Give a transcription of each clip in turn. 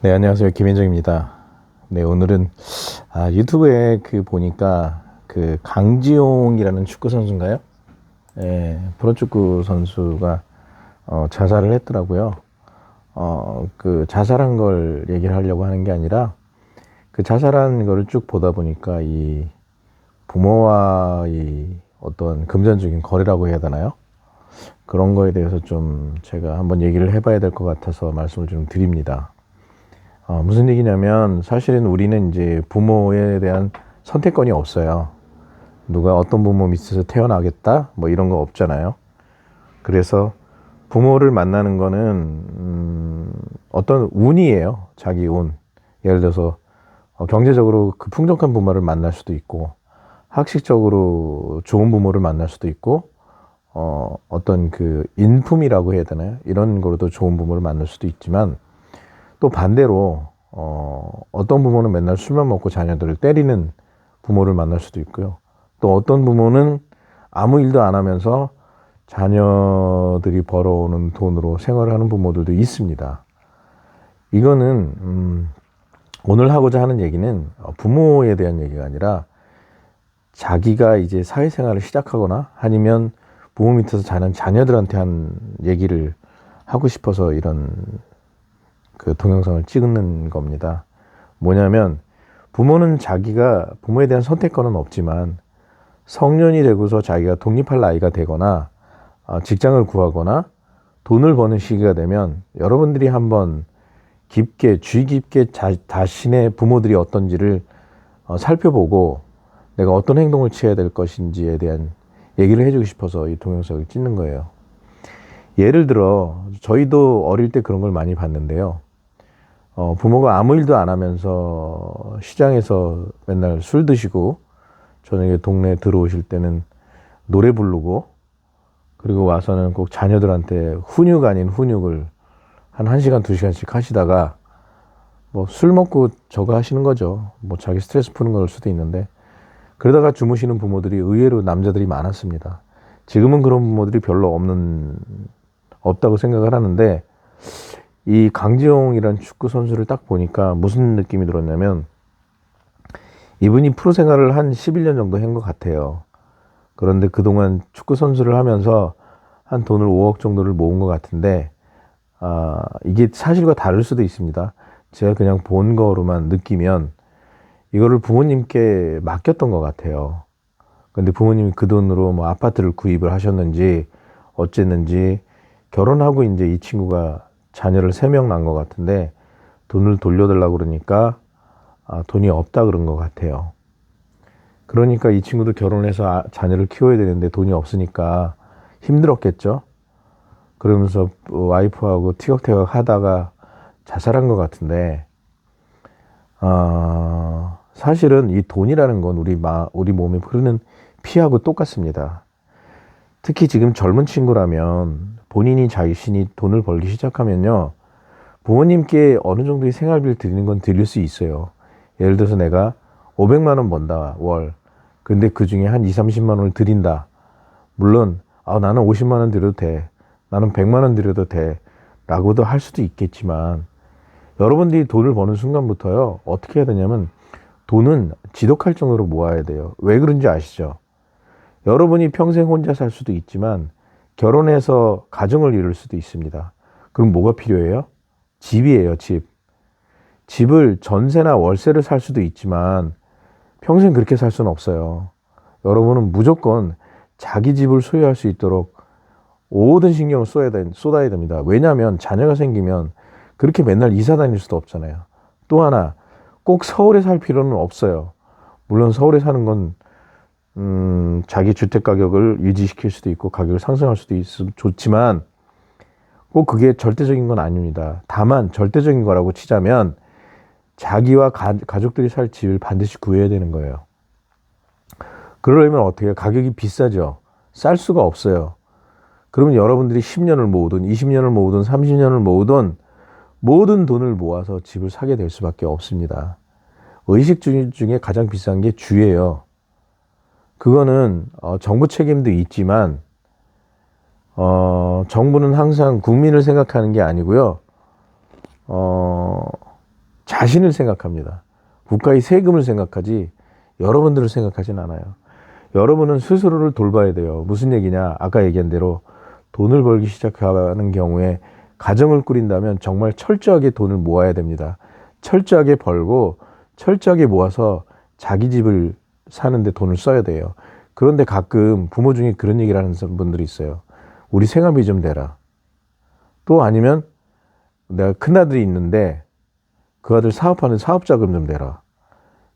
네, 안녕하세요. 김현정입니다. 네, 오늘은 유튜브에 보니까 강지용이라는 축구 선수인가요? 예, 프로축구 선수가 자살을 했더라고요. 그 자살한 걸 얘기를 하려고 하는 게 아니라 그 자살한 거를 쭉 보다 보니까 이 부모와 이 어떤 금전적인 거래라고 해야 되나요? 그런 거에 대해서 좀 제가 한번 얘기를 해봐야 될 것 같아서 말씀을 좀 드립니다. 무슨 얘기냐면 사실은 우리는 이제 부모에 대한 선택권이 없어요. 누가 어떤 부모 밑에서 태어나겠다 뭐 이런 거 없잖아요. 그래서 부모를 만나는 거는 어떤 운이에요. 자기 운. 예를 들어서 경제적으로 그 풍족한 부모를 만날 수도 있고, 학식적으로 좋은 부모를 만날 수도 있고, 어떤 그 인품이라고 해야 되나요? 이런 거로도 좋은 부모를 만날 수도 있지만, 또 반대로 어떤 부모는 맨날 술만 먹고 자녀들을 때리는 부모를 만날 수도 있고요. 또 어떤 부모는 아무 일도 안 하면서 자녀들이 벌어오는 돈으로 생활을 하는 부모들도 있습니다. 이거는 오늘 하고자 하는 얘기는 부모에 대한 얘기가 아니라 자기가 이제 사회생활을 시작하거나 아니면 부모 밑에서 자는 자녀들한테 한 얘기를 하고 싶어서 이런 그 동영상을 찍는 겁니다. 뭐냐면 부모는 자기가 부모에 대한 선택권은 없지만 성년이 되고서 자기가 독립할 나이가 되거나 직장을 구하거나 돈을 버는 시기가 되면 여러분들이 한번 깊게 주의 깊게 자신의 부모들이 어떤지를 살펴보고 내가 어떤 행동을 취해야 될 것인지에 대한 얘기를 해주고 싶어서 이 동영상을 찍는 거예요. 예를 들어 저희도 어릴 때 그런 걸 많이 봤는데요. 부모가 아무 일도 안 하면서 시장에서 맨날 술 드시고 저녁에 동네에 들어오실 때는 노래 부르고 그리고 와서는 꼭 자녀들한테 훈육 아닌 훈육을 한 1시간, 2시간씩 하시다가 뭐 술 먹고 저거 하시는 거죠. 뭐 자기 스트레스 푸는 걸 수도 있는데 그러다가 주무시는 부모들이 의외로 남자들이 많았습니다. 지금은 그런 부모들이 별로 없다고 생각을 하는데 이 강지용이라는 축구 선수를 딱 보니까 무슨 느낌이 들었냐면 이분이 프로 생활을 한 11년 정도 한 것 같아요. 그런데 그동안 축구 선수를 하면서 한 돈을 5억 정도를 모은 것 같은데 이게 사실과 다를 수도 있습니다. 제가 그냥 본 거로만 느끼면 이거를 부모님께 맡겼던 것 같아요. 근데 부모님이 그 돈으로 뭐 아파트를 구입을 하셨는지 어쨌는지 결혼하고 이제 이 친구가 자녀를 3명 낳은 것 같은데 돈을 돌려달라고 그러니까 돈이 없다 그런 것 같아요. 그러니까 이 친구도 결혼해서 자녀를 키워야 되는데 돈이 없으니까 힘들었겠죠. 그러면서 와이프하고 티격태격 하다가 자살한 것 같은데 사실은 이 돈이라는 건 우리 몸에 흐르는 피하고 똑같습니다. 특히 지금 젊은 친구라면 본인이 자신이 돈을 벌기 시작하면요. 부모님께 어느 정도의 생활비를 드리는 건 드릴 수 있어요. 예를 들어서 내가 500만 원 번다, 월. 근데 그 중에 한 2, 30만 원을 드린다. 물론, 나는 50만 원 드려도 돼. 나는 100만 원 드려도 돼. 라고도 할 수도 있겠지만, 여러분들이 돈을 버는 순간부터요, 어떻게 해야 되냐면, 돈은 지독할 정도로 모아야 돼요. 왜 그런지 아시죠? 여러분이 평생 혼자 살 수도 있지만, 결혼해서 가정을 이룰 수도 있습니다. 그럼 뭐가 필요해요? 집이에요, 집. 집을 전세나 월세를 살 수도 있지만 평생 그렇게 살 수는 없어요. 여러분은 무조건 자기 집을 소유할 수 있도록 모든 신경을 쏟아야 됩니다. 왜냐하면 자녀가 생기면 그렇게 맨날 이사 다닐 수도 없잖아요. 또 하나, 꼭 서울에 살 필요는 없어요. 물론 서울에 사는 건 자기 주택 가격을 유지시킬 수도 있고 가격을 상승할 수도 있으면 좋지만 꼭 그게 절대적인 건 아닙니다. 다만 절대적인 거라고 치자면 자기와 가족들이 살 집을 반드시 구해야 되는 거예요. 그러려면 어떻게 해요? 가격이 비싸죠. 쌀 수가 없어요. 그러면 여러분들이 10년을 모으든 20년을 모으든 30년을 모으든 모든 돈을 모아서 집을 사게 될 수밖에 없습니다. 의식 중에 가장 비싼 게 주예요. 그거는 정부 책임도 있지만 정부는 항상 국민을 생각하는 게 아니고요. 자신을 생각합니다. 국가의 세금을 생각하지 여러분들을 생각하진 않아요. 여러분은 스스로를 돌봐야 돼요. 무슨 얘기냐? 아까 얘기한 대로 돈을 벌기 시작하는 경우에 가정을 꾸린다면 정말 철저하게 돈을 모아야 됩니다. 철저하게 벌고 철저하게 모아서 자기 집을 사는데 돈을 써야 돼요. 그런데 가끔 부모 중에 그런 얘기를 하는 분들이 있어요. 우리 생활비 좀 대라. 또 아니면 내가 큰아들이 있는데 그 아들 사업하는 사업자금 좀 대라.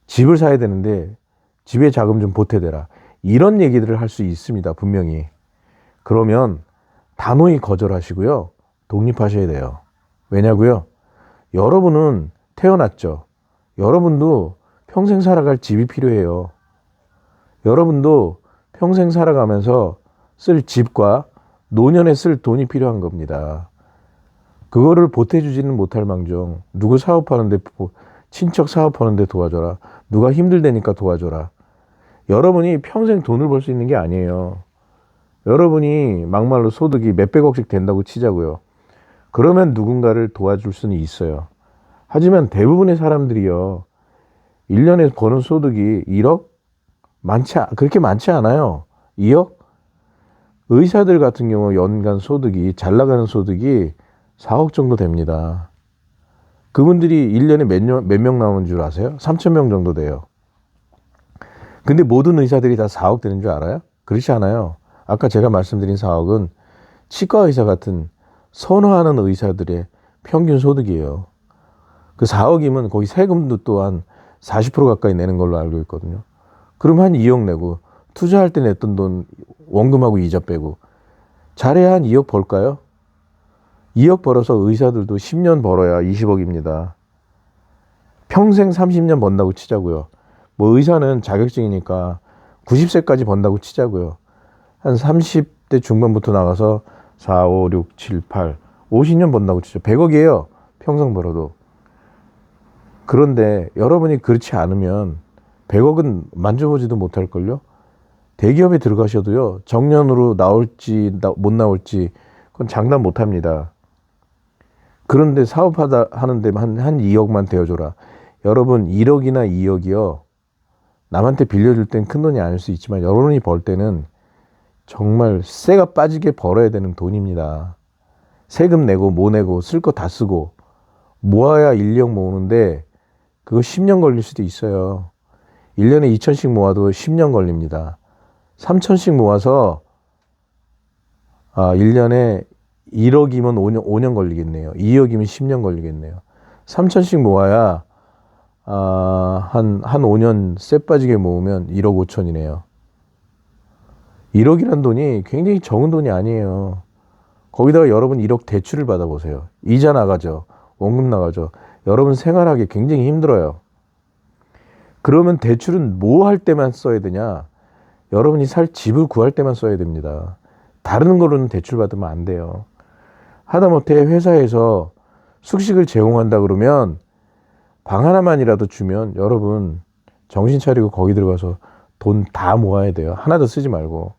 집을 사야 되는데 집에 자금 좀 보태대라. 이런 얘기들을 할 수 있습니다. 분명히. 그러면 단호히 거절하시고요. 독립하셔야 돼요. 왜냐고요? 여러분은 태어났죠. 여러분도 평생 살아갈 집이 필요해요. 여러분도 평생 살아가면서 쓸 집과 노년에 쓸 돈이 필요한 겁니다. 그거를 보태주지는 못할 망정 누구 사업하는데 친척 사업하는데 도와줘라. 누가 힘들다니까 도와줘라. 여러분이 평생 돈을 벌 수 있는 게 아니에요. 여러분이 막말로 소득이 몇백억씩 된다고 치자고요. 그러면 누군가를 도와줄 수는 있어요. 하지만 대부분의 사람들이요. 1년에 버는 소득이 1억? 그렇게 많지 않아요. 2억? 의사들 같은 경우 연간 소득이, 잘 나가는 소득이 4억 정도 됩니다. 그분들이 1년에 몇 명 나오는 줄 아세요? 3,000명 정도 돼요. 근데 모든 의사들이 다 4억 되는 줄 알아요? 그렇지 않아요. 아까 제가 말씀드린 4억은 치과 의사 같은 선호하는 의사들의 평균 소득이에요. 그 4억이면 거기 세금도 또한 40% 가까이 내는 걸로 알고 있거든요. 그럼 한 2억 내고 투자할 때 냈던 돈 원금하고 이자 빼고 잘해야 한 2억 벌까요? 2억 벌어서 의사들도 10년 벌어야 20억입니다. 평생 30년 번다고 치자고요. 뭐 의사는 자격증이니까 90세까지 번다고 치자고요. 한 30대 중반부터 나가서 4, 5, 6, 7, 8, 50년 번다고 치죠. 100억이에요. 평생 벌어도. 그런데 여러분이 그렇지 않으면 100억은 만져보지도 못할걸요. 대기업에 들어가셔도요. 정년으로 나올지 못 나올지 그건 장담 못합니다. 그런데 사업하다 하는데 한 2억만 대어줘라. 여러분 1억이나 2억이요. 남한테 빌려줄 땐 큰 돈이 아닐 수 있지만 여러분이 벌 때는 정말 쇠가 빠지게 벌어야 되는 돈입니다. 세금 내고 뭐 내고 쓸 거 다 쓰고 모아야 1억 모으는데 그거 10년 걸릴 수도 있어요. 1년에 2천씩 모아도 10년 걸립니다. 3천씩 모아서 1년에 1억이면 5년 걸리겠네요. 2억이면 10년 걸리겠네요. 3천씩 모아야 한 5년 쇠 빠지게 모으면 1억 5천이네요. 1억이란 돈이 굉장히 적은 돈이 아니에요. 거기다가 여러분 1억 대출을 받아보세요. 이자 나가죠. 원금 나가죠. 여러분 생활하기 굉장히 힘들어요. 그러면 대출은 뭐 할 때만 써야 되냐? 여러분이 살 집을 구할 때만 써야 됩니다. 다른 거로는 대출 받으면 안 돼요. 하다못해 회사에서 숙식을 제공한다 그러면 방 하나만이라도 주면 여러분 정신 차리고 거기 들어가서 돈 다 모아야 돼요. 하나도 쓰지 말고.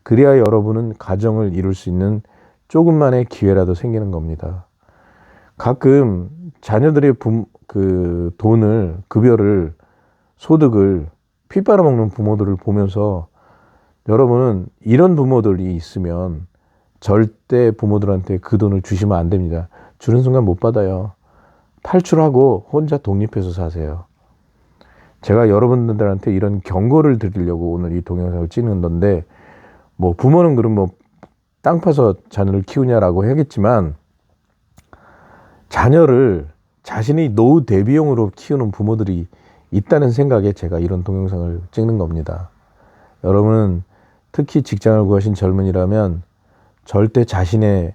그래야 여러분은 가정을 이룰 수 있는 조금만의 기회라도 생기는 겁니다. 가끔 자녀들의 돈을, 급여를, 소득을 피 빨아먹는 부모들을 보면서 여러분은 이런 부모들이 있으면 절대 부모들한테 그 돈을 주시면 안 됩니다. 주는 순간 못 받아요. 탈출하고 혼자 독립해서 사세요. 제가 여러분들한테 이런 경고를 드리려고 오늘 이 동영상을 찍는 건데, 뭐 부모는 그럼 뭐 땅 파서 자녀를 키우냐라고 하겠지만, 자녀를 자신의 노후 대비용으로 키우는 부모들이 있다는 생각에 제가 이런 동영상을 찍는 겁니다. 여러분은 특히 직장을 구하신 젊은이라면 절대 자신의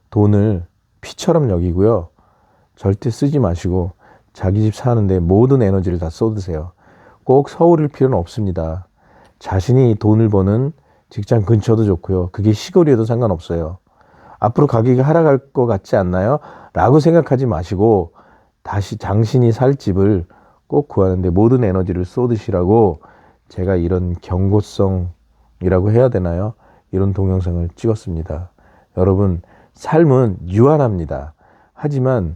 돈을 피처럼 여기고요. 절대 쓰지 마시고 자기 집 사는데 모든 에너지를 다 쏟으세요. 꼭 서울일 필요는 없습니다. 자신이 돈을 버는 직장 근처도 좋고요. 그게 시골이어도 상관없어요. 앞으로 가격이 하락할 것 같지 않나요? 라고 생각하지 마시고 다시 당신이 살 집을 꼭 구하는데 모든 에너지를 쏟으시라고 제가 이런 경고성이라고 해야 되나요? 이런 동영상을 찍었습니다. 여러분, 삶은 유한합니다. 하지만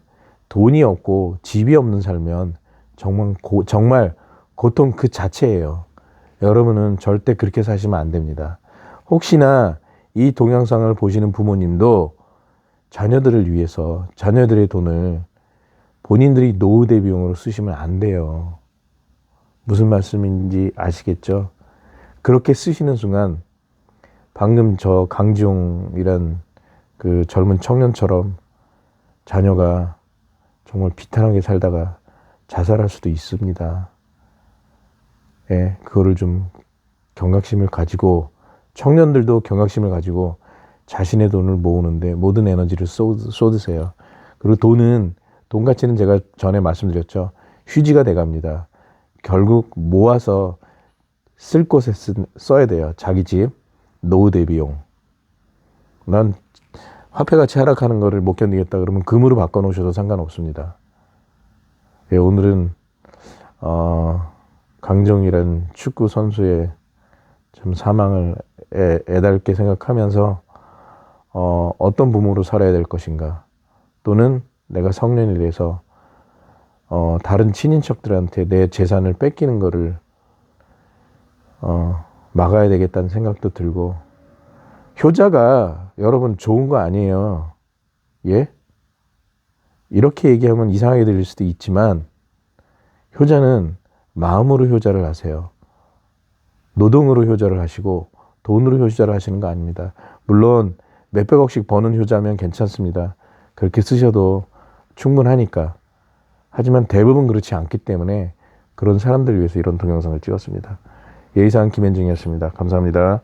돈이 없고 집이 없는 살면 정말 고통 그 자체예요. 여러분은 절대 그렇게 사시면 안 됩니다. 혹시나 이 동영상을 보시는 부모님도 자녀들을 위해서 자녀들의 돈을 본인들이 노후 대비용으로 쓰시면 안 돼요. 무슨 말씀인지 아시겠죠? 그렇게 쓰시는 순간 방금 저 강지용이란 그 젊은 청년처럼 자녀가 정말 비탄하게 살다가 자살할 수도 있습니다. 예, 그거를 좀 경각심을 가지고 청년들도 경각심을 가지고 자신의 돈을 모으는데 모든 에너지를 쏟으세요. 그리고 돈 가치는 제가 전에 말씀드렸죠. 휴지가 돼갑니다. 결국 모아서 쓸 곳에 써야 돼요. 자기 집, 노후 대비용. 난 화폐가치 하락하는 거를 못 견디겠다 그러면 금으로 바꿔놓으셔도 상관없습니다. 예, 오늘은 강정이란 축구 선수의 참 사망을 애달게 생각하면서 어떤 부모로 살아야 될 것인가, 또는 내가 성년이 돼서 다른 친인척들한테 내 재산을 뺏기는 거를 막아야 되겠다는 생각도 들고, 효자가 여러분 좋은 거 아니에요. 예? 이렇게 얘기하면 이상하게 들릴 수도 있지만 효자는 마음으로 효자를 하세요. 노동으로 효자를 하시고 돈으로 효자를 하시는 거 아닙니다. 물론 몇백억씩 버는 효자면 괜찮습니다. 그렇게 쓰셔도 충분하니까. 하지만 대부분 그렇지 않기 때문에 그런 사람들 위해서 이런 동영상을 찍었습니다. 예의상 김현중이었습니다. 감사합니다.